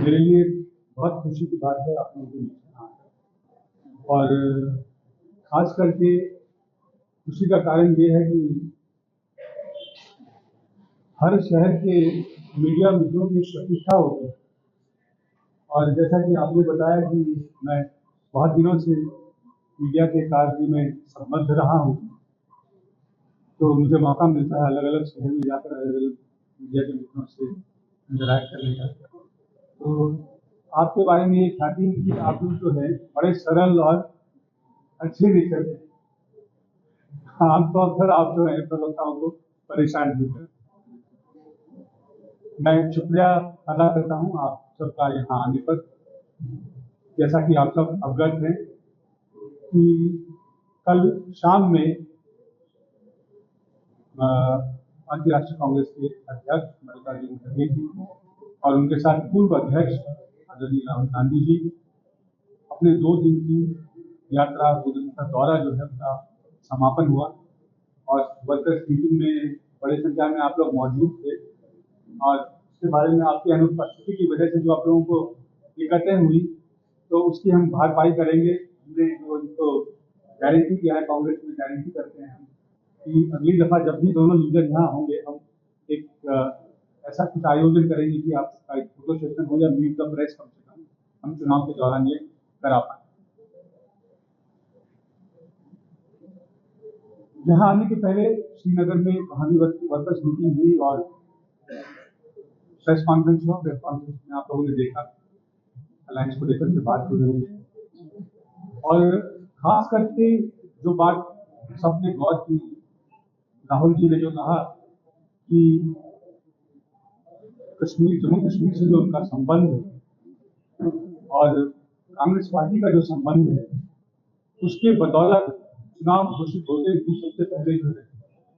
मेरे लिए बहुत खुशी की बात है आप लोगों के बीच में आकर। और खास करके खुशी का कारण ये है कि हर शहर के मीडिया मित्रों की प्रतिष्ठा होती है। और जैसा कि आपने बताया कि मैं बहुत दिनों से मीडिया के कार्य में संबद्ध रहा हूँ, तो मुझे मौका मिलता है अलग अलग शहर में जाकर अलग अलग मीडिया के मित्रों से इंटरैक्ट करने का। तो आपके बारे में ये ख्याति है कि आप लोग जो है बड़े सरल और अच्छे नेचर है। आमतौर पर आप जो है प्रवक्ताओं को परेशान भी करते। मैं शुक्रिया अदा करता हूँ आप सबका यहाँ आने पर। जैसा कि आप सब अवगत हैं कि कल शाम में अंतर्राष्ट्रीय कांग्रेस के अध्यक्ष मल्लिकार्जुन खड़गे जी और उनके साथ पूर्व अध्यक्ष आदरणीय राहुल गांधी जी अपने 2 दिन की यात्रा, 2 दिन का दौरा जो है उसका समापन हुआ। और वर्कर्स मीटिंग में बड़ी संख्या में आप लोग मौजूद थे और उसके बारे में आपकी अनुपस्थिति की वजह से जो आप लोगों को दिक्कतें हुई, तो उसकी हम भरपाई करेंगे। हमने जो इनको गारंटी किया है, कांग्रेस में गारंटी करते हैं कि अगली दफा जब भी दोनों लीडर यहाँ होंगे, हम एक ऐसा कुछ आयोजन करेंगे कि आपका एक फोटो सेशन हो या मीट द प्रेस कम से कम हम चुनाव के दौरान ये करा पाए। यहाँ आने के पहले श्रीनगर में वहाँ भी वर्कर्स मीटिंग हुई और प्रेस कॉन्फ्रेंस हुआ। प्रेस कॉन्फ्रेंस में आप लोगों ने देखा अलायंस को लेकर के बात हो रही है। और खास करके जो बात सबने गौर की, राहुल जी ने जो कहा कि कश्मीर, जम्मू कश्मीर से जो उनका संबंध है और कांग्रेस पार्टी का जो संबंध है, उसके बदौलत चुनाव घोषित होते ही सबसे पहले जो है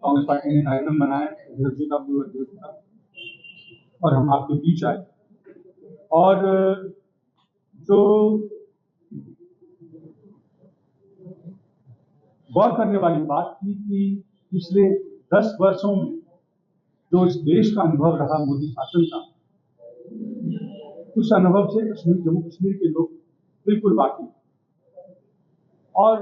कांग्रेस पार्टी ने कार्यक्रम बनाया और हम आपके बीच आए। और जो गौर करने वाली बात थी कि पिछले 10 वर्षों में जो इस देश का अनुभव रहा मोदी शासन का, उस अनुभव से जम्मू कश्मीर के लोग बिल्कुल बाकी। और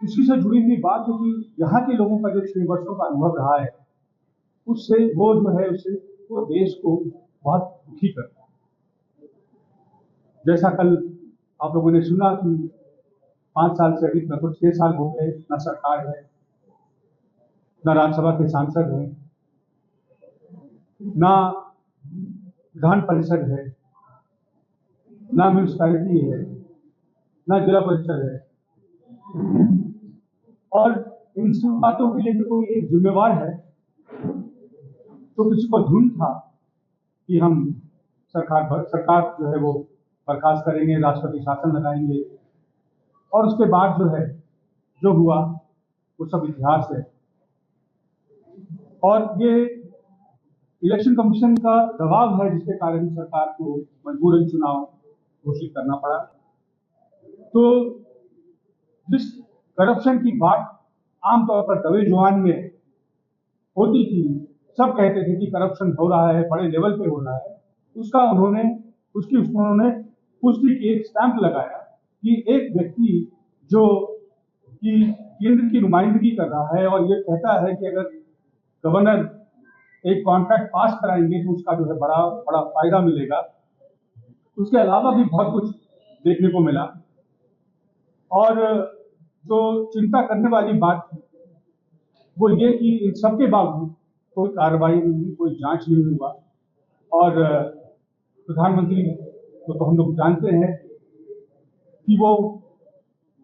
उसी से जुड़ी हुई बात है कि यहाँ के लोगों का जो 6 वर्षों का अनुभव रहा है, उससे वो जो है उससे वो देश को बहुत दुखी करता है। जैसा कल आप लोगों ने सुना कि 5 साल से अधिक, लगभग 6 साल हो गए, न सरकार है, न राज्यसभा के सांसद हैं, न विधान परिषद है, न म्यूनिसिपैलिटी है, न जिला परिषद है। और इन सब बातों के लिए कोई एक जिम्मेवार है, तो किसी को धुन था कि हम सरकार जो है वो बर्खास्त करेंगे, राष्ट्रपति शासन लगाएंगे। और उसके बाद जो है जो हुआ वो सब इतिहास है। और ये इलेक्शन कमीशन का दबाव है जिसके कारण सरकार को मजबूरन चुनाव घोषित करना पड़ा। तो जिस करप्शन की बात आमतौर पर दबे जुबान में होती थी, सब कहते थे कि करप्शन हो रहा है, बड़े लेवल पे हो रहा है, उसकी उन्होंने पुष्टि की, एक स्टैंप लगाया कि एक व्यक्ति जो कि केंद्र की नुमाइंदगी कर रहा है और ये कहता है कि अगर गवर्नर एक कॉन्ट्रैक्ट पास कराएंगे तो उसका जो है बड़ा बड़ा फायदा मिलेगा। उसके अलावा भी बहुत कुछ देखने को मिला। और जो चिंता करने वाली बात थी वो ये कि इन सबके बावजूद कोई कार्रवाई नहीं हुई, कोई जांच नहीं हुआ। और प्रधानमंत्री तो हम लोग जानते हैं कि वो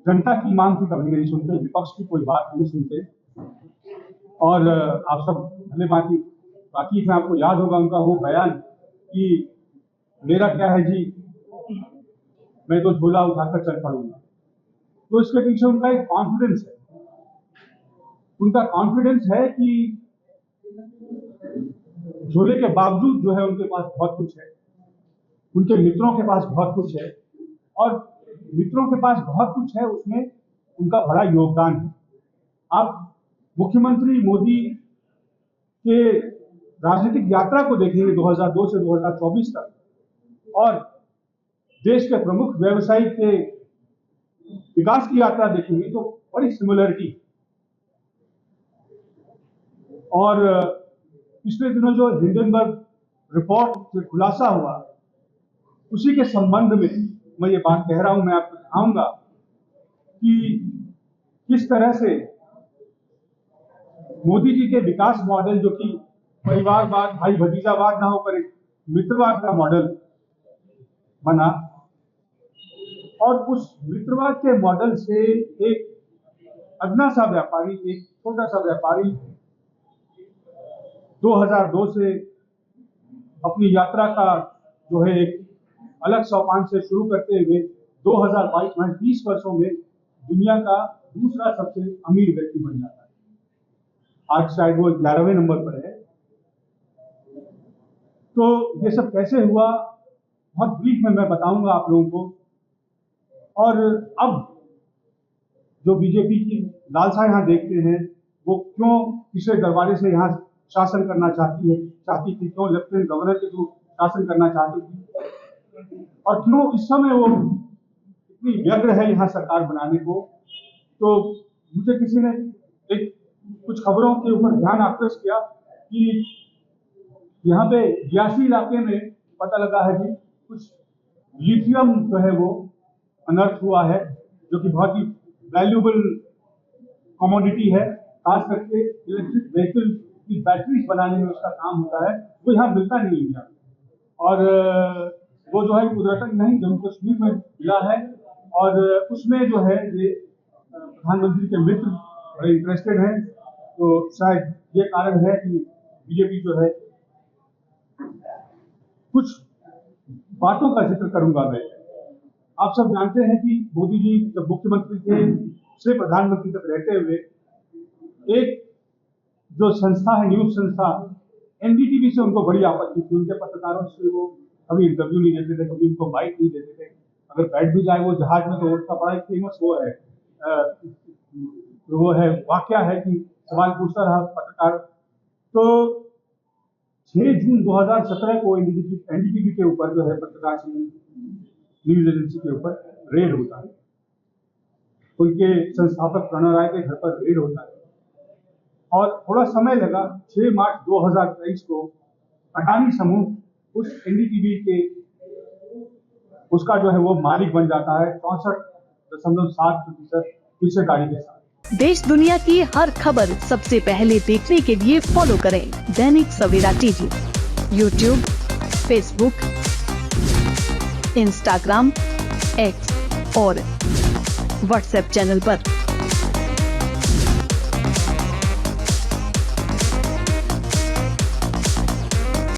जनता की मांग को कभी नहीं सुनते, विपक्ष की कोई बात नहीं सुनते। और आप सब भले बाकी में आपको याद होगा उनका वो बयान कि मेरा क्या है जी, मैं तो झोला उठाकर चल पड़ूंगा। तो इसके पीछे उनका एक कॉन्फिडेंस है। उनका कॉन्फिडेंस है कि झोले के बावजूद जो है उनके पास बहुत कुछ है, उनके मित्रों के पास बहुत कुछ है। और मित्रों के पास बहुत कुछ है, उसमें उनका बड़ा योगदान है। आप मुख्यमंत्री मोदी के राजनीतिक यात्रा को देखेंगे 2002 से 2024 तक, और देश के प्रमुख व्यवसायी के विकास की यात्रा देखेंगे तो बड़ी सिमिलरिटी। और पिछले दिनों जो हिंडनबर्ग रिपोर्ट से खुलासा हुआ, उसी के संबंध में मैं ये बात कह रहा हूं। मैं आपको दिखाऊंगा कि किस तरह से मोदी जी के विकास मॉडल, जो कि परिवारवाद, भाई भतीजावाद ना होकर एक मित्रवाद का मॉडल बना, और उस मित्रवाद के मॉडल से एक अदना सा व्यापारी, एक छोटा सा व्यापारी 2002 से अपनी यात्रा का जो है एक अलग सोपान से शुरू करते हुए 2022 में 20 वर्षों में दुनिया का दूसरा सबसे अमीर व्यक्ति बन जाता है। आज शायद वो 11वें नंबर पर है। तो ये सब कैसे हुआ, बहुत ब्रीफ में मैं बताऊंगा आप लोगों को। और अब जो बीजेपी की लालसा यहाँ देखते हैं, वो क्यों पिछले दरबारे से यहाँ शासन करना चाहती थी, क्यों लेफ्टिनेंट गवर्नर के थ्रू शासन करना चाहती थी, और क्यों इस समय वो इतनी व्यग्र है यहाँ सरकार बनाने को। तो मुझे किसी ने कुछ खबरों के ऊपर ध्यान आकृष्ट किया कि यहाँ पे बियासी इलाके में पता लगा है कि कुछ लिथियम जो है वो अनर्थ हुआ है, जो कि बहुत ही वैल्यूएबल कमोडिटी है। खास करके इलेक्ट्रिक व्हीकल की बैटरीज बनाने में उसका काम होता है, वो यहाँ मिलता नहीं है। और वो जो है कुदरतन नहीं, जम्मू कश्मीर में मिला है। और उसमें जो है ये प्रधानमंत्री के मित्र बड़े इंटरेस्टेड हैं। तो शायद ये कारण है कि बीजेपी जो है, कुछ बातों का जिक्र करूंगा मैं। आप सब जानते हैं कि मोदी जी जब मुख्यमंत्री थे से प्रधानमंत्री तक रहते हुए एक जो संस्था है, न्यूज संस्था एनडीटीवी से उनको बड़ी आपत्ति थी। उनके पत्रकारों से वो कभी इंटरव्यू नहीं देते थे, कभी उनको बाइट नहीं देते थे। अगर बैठ भी जाए वो जहाज में, तो उसका बड़ा फेमस वो है वाकया है कि सवाल पूछता रहा पत्रकार। तो 6 जून 2017 को एनडीटीवी के ऊपर जो है पत्रकार न्यूज एजेंसी के ऊपर रेड होता है। उनके संस्थापक प्रणव राय के घर पर रेड होता है। और थोड़ा समय लगा, 6 मार्च 2023 को अडानी समूह उस एनडीटीवी के उसका जो है वो मालिक बन जाता है 64.7% हिस्सेदारी के साथ। देश दुनिया की हर खबर सबसे पहले देखने के लिए फॉलो करें Dainik Savera TV, YouTube, Facebook, Instagram, X और व्हाट्सएप चैनल पर।